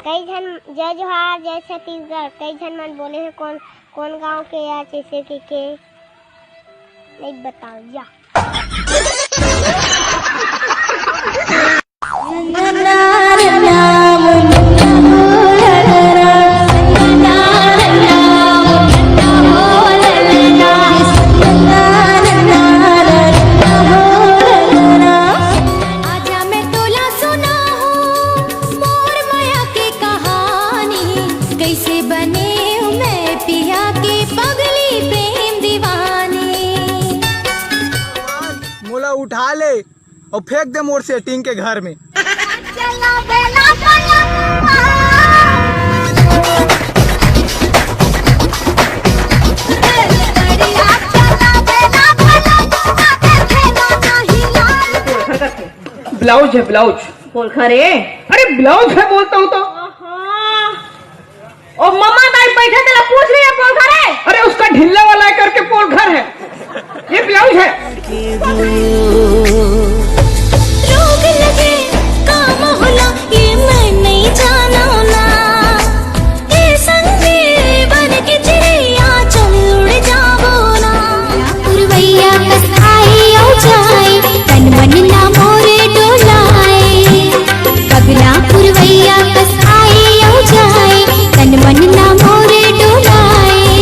कई जन जय जोहार जय छत्तीसगढ़। कई जन मन बोले हैं कौन कौन गांव के या जैसे के नहीं बताओ जा। मोला उठा ले और फेंक दे मोर सेटिंग के घर में। ब्लाउज है ब्लाउज। पोलखा रे, अरे ब्लाउज है बोलता हूँ तो। और मम्मा दाई बैठे तेरा पूछ रही है पोलखा रे। अरे उसका ढिल्ला वाला करके पोलखर है, ये ब्लाउज है। रोग लगे काम होला ये मैं नहीं जाना ना। ये संगे बन के चिड़िया चल उड़ जावो ना। पुरवैया कस आई औ जाए तन मन ना मोरे डोलाए। पगला पुरवैया कस आई औ जाए तन मन ना मोरे डोलाए।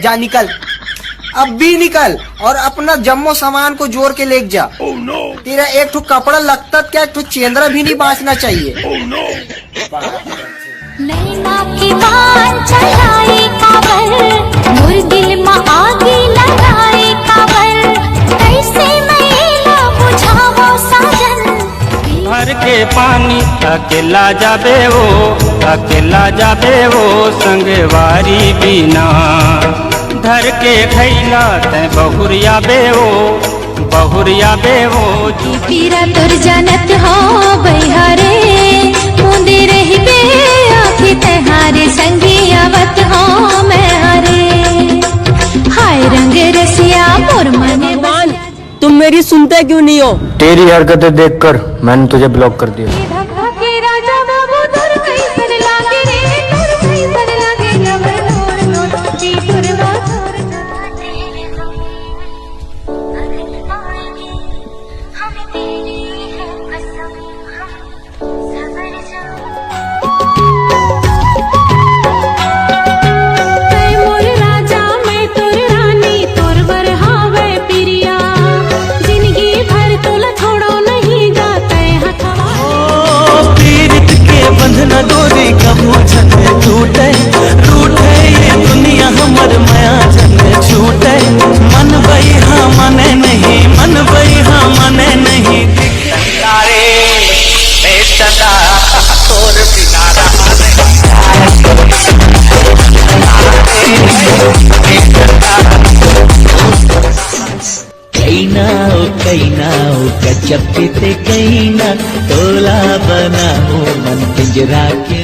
जा निकल, अब भी निकल और अपना जम्मो सामान को जोड़ के लेके जा। तेरा एक ठो कपड़ा लगता क्या, एक ठो चेंद्रा भी नहीं बांचना चाहिए। नैना की बान चलाए काबर, मोर दिल में आगे लगाए काबर। कैसे मैला बुझावो साजन। भर के पानी अकेला जाबे वो संगवारी बिना। धर के खैला ते बहुरिया बेवो पीरा तोर जानत हो बहिहारे। मुंदे रही बे आँखें तहारे संगे आवत हो मैं हरे। हाय रंग रसिया मोर मन। तुम मेरी सुनते क्यों नहीं हो? तेरी हरकतें देखकर मैंने तुझे ब्लॉक कर दिया। डोरी कबू छन टूटे रूठे ये दुनिया हमर माया जन छूटे। मन बई हाँ मने नहीं, मन बई हाँ मने नहीं। तारे बेचदा तोर बिना कईनाओ कचपते कईना तोला बनाओ मन पिंजरा के।